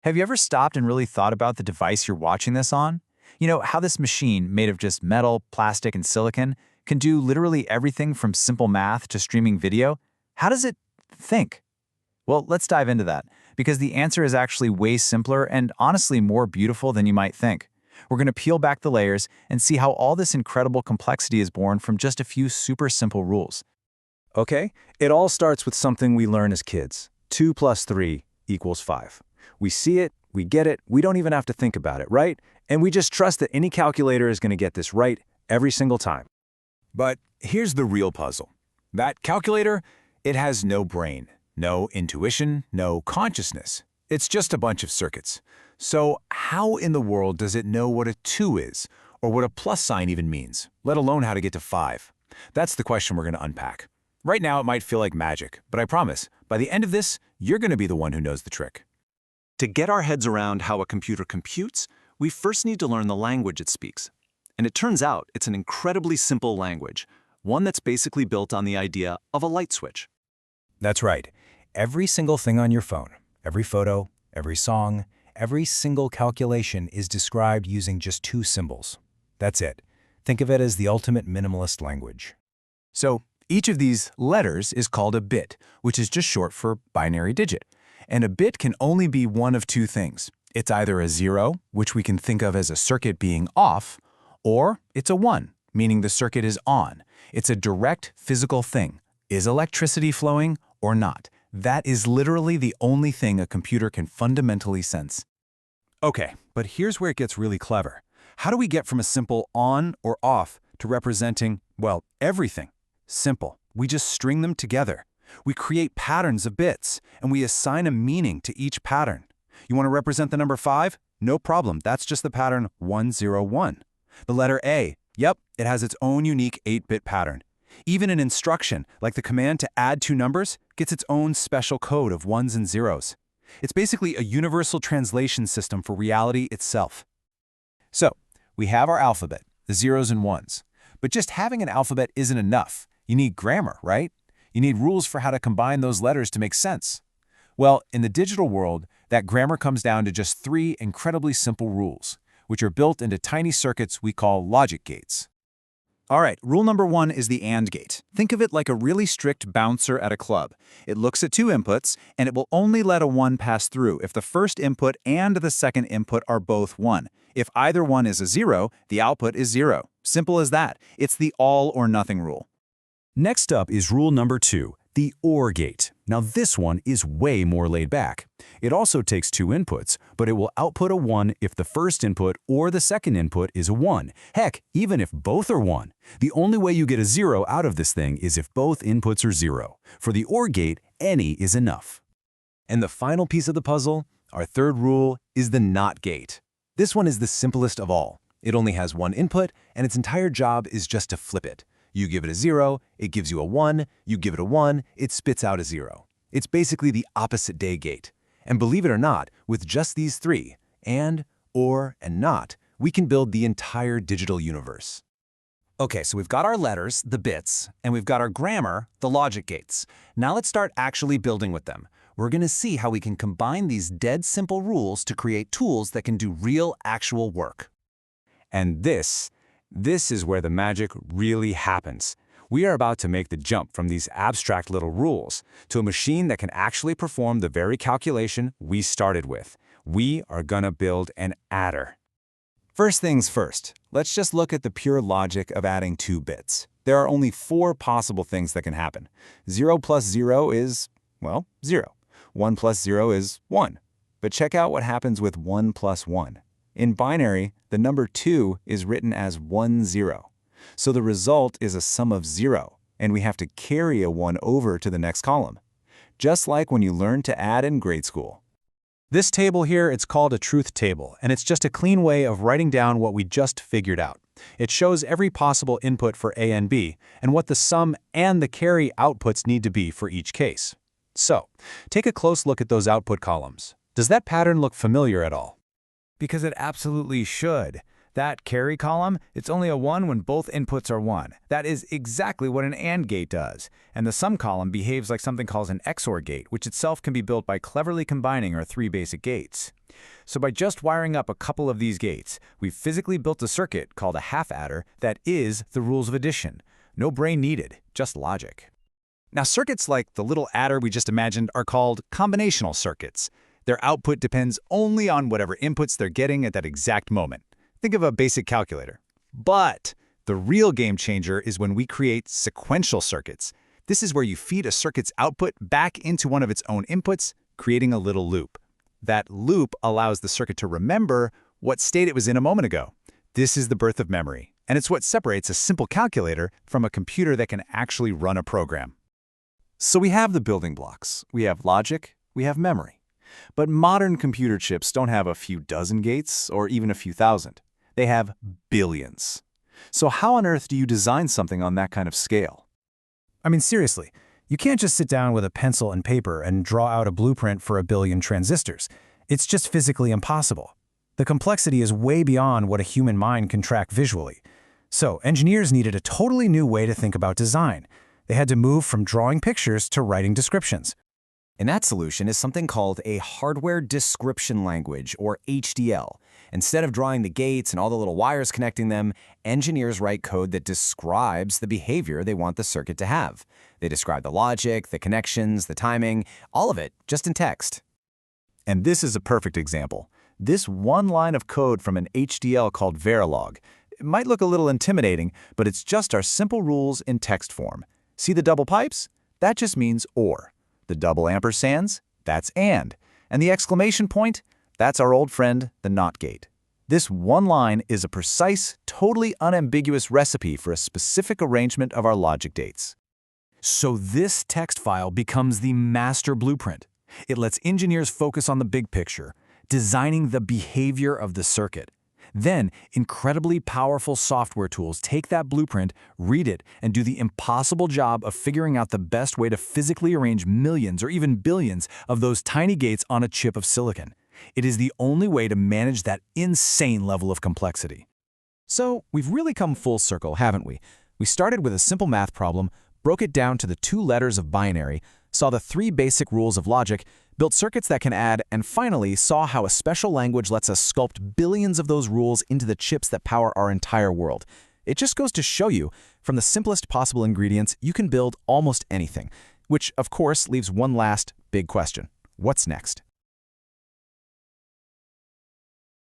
Have you ever stopped and really thought about the device you're watching this on? You know, how this machine, made of just metal, plastic, and silicon, can do literally everything from simple math to streaming video? How does it think? Well, let's dive into that, because the answer is actually way simpler and honestly more beautiful than you might think. We're going to peel back the layers and see how all this incredible complexity is born from just a few super simple rules. Okay, it all starts with something we learn as kids. 2 plus 3 equals 5. We see it, we get it, we don't even have to think about it, right? And we just trust that any calculator is going to get this right every single time. But here's the real puzzle. That calculator, it has no brain, no intuition, no consciousness. It's just a bunch of circuits. So how in the world does it know what a 2 is, or what a plus sign even means, let alone how to get to 5? That's the question we're going to unpack. Right now it might feel like magic, but I promise, by the end of this, you're going to be the one who knows the trick. To get our heads around how a computer computes, we first need to learn the language it speaks. And it turns out it's an incredibly simple language, one that's basically built on the idea of a light switch. That's right. Every single thing on your phone, every photo, every song, every single calculation is described using just 2 symbols. That's it. Think of it as the ultimate minimalist language. So each of these letters is called a bit, which is just short for binary digit. And a bit can only be one of 2 things. It's either a 0, which we can think of as a circuit being off, or it's a 1, meaning the circuit is on. It's a direct physical thing. Is electricity flowing or not? That is literally the only thing a computer can fundamentally sense. Okay, but here's where it gets really clever. How do we get from a simple on or off to representing, well, everything? Simple. We just string them together. We create patterns of bits, and we assign a meaning to each pattern. You want to represent the number 5? No problem, that's just the pattern 101. The letter A, yep, it has its own unique 8-bit pattern. Even an instruction, like the command to add 2 numbers, gets its own special code of 1s and 0s. It's basically a universal translation system for reality itself. So, we have our alphabet, the 0s and 1s. But just having an alphabet isn't enough. You need grammar, right? You need rules for how to combine those letters to make sense. Well, in the digital world, that grammar comes down to just 3 incredibly simple rules, which are built into tiny circuits we call logic gates. All right, rule number 1 is the AND gate. Think of it like a really strict bouncer at a club. It looks at 2 inputs, and it will only let a 1 pass through if the first input and the second input are both 1. If either one is a 0, the output is 0. Simple as that. It's the all or nothing rule. Next up is rule number 2, the OR gate. Now this one is way more laid back. It also takes 2 inputs, but it will output a 1 if the first input or the second input is a 1. Heck, even if both are 1. The only way you get a 0 out of this thing is if both inputs are 0. For the OR gate, any is enough. And the final piece of the puzzle, our third rule, is the NOT gate. This one is the simplest of all. It only has 1 input, and its entire job is just to flip it. You give it a 0, it gives you a 1, you give it a 1, it spits out a 0. It's basically the opposite day gate. And believe it or not, with just these 3, AND, OR, and NOT, we can build the entire digital universe. Okay, so we've got our letters, the bits, and we've got our grammar, the logic gates. Now let's start actually building with them. We're going to see how we can combine these dead simple rules to create tools that can do real, actual work. And this is where the magic really happens. We are about to make the jump from these abstract little rules to a machine that can actually perform the very calculation we started with. We are gonna build an adder. First things first, let's just look at the pure logic of adding 2 bits. There are only 4 possible things that can happen. 0 plus 0 is, well, 0. 1 plus 0 is 1. But check out what happens with 1 plus 1. In binary, the number 2 is written as 1, 0. So the result is a sum of 0, and we have to carry a 1 over to the next column. Just like when you learned to add in grade school. This table here, it's called a truth table, and it's just a clean way of writing down what we just figured out. It shows every possible input for A and B, and what the sum and the carry outputs need to be for each case. So, take a close look at those output columns. Does that pattern look familiar at all? Because it absolutely should. That carry column, it's only a 1 when both inputs are 1. That is exactly what an AND gate does. And the sum column behaves like something called an XOR gate, which itself can be built by cleverly combining our 3 basic gates. So by just wiring up a couple of these gates, we've physically built a circuit called a half adder that is the rules of addition. No brain needed, just logic. Now, circuits like the little adder we just imagined are called combinational circuits. Their output depends only on whatever inputs they're getting at that exact moment. Think of a basic calculator. But the real game changer is when we create sequential circuits. This is where you feed a circuit's output back into one of its own inputs, creating a little loop. That loop allows the circuit to remember what state it was in a moment ago. This is the birth of memory, and it's what separates a simple calculator from a computer that can actually run a program. So we have the building blocks. We have logic, we have memory. But modern computer chips don't have a few dozen gates or even a few thousand. They have billions. So how on earth do you design something on that kind of scale? I mean, seriously, you can't just sit down with a pencil and paper and draw out a blueprint for a billion transistors. It's just physically impossible. The complexity is way beyond what a human mind can track visually. So engineers needed a totally new way to think about design. They had to move from drawing pictures to writing descriptions. And that solution is something called a hardware description language, or HDL. Instead of drawing the gates and all the little wires connecting them, engineers write code that describes the behavior they want the circuit to have. They describe the logic, the connections, the timing, all of it just in text. And this is a perfect example. This one line of code from an HDL called Verilog. It might look a little intimidating, but it's just our simple rules in text form. See the double pipes? That just means OR. The double ampersands? That's AND. And the exclamation point? That's our old friend, the NOT gate. This one line is a precise, totally unambiguous recipe for a specific arrangement of our logic gates. So this text file becomes the master blueprint. It lets engineers focus on the big picture, designing the behavior of the circuit. Then, incredibly powerful software tools take that blueprint, read it, and do the impossible job of figuring out the best way to physically arrange millions or even billions of those tiny gates on a chip of silicon. It is the only way to manage that insane level of complexity. So we've really come full circle, haven't we? We started with a simple math problem, broke it down to the 2 letters of binary, saw the 3 basic rules of logic, built circuits that can add, and finally saw how a special language lets us sculpt billions of those rules into the chips that power our entire world. It just goes to show you, from the simplest possible ingredients, you can build almost anything. Which, of course, leaves one last big question. What's next?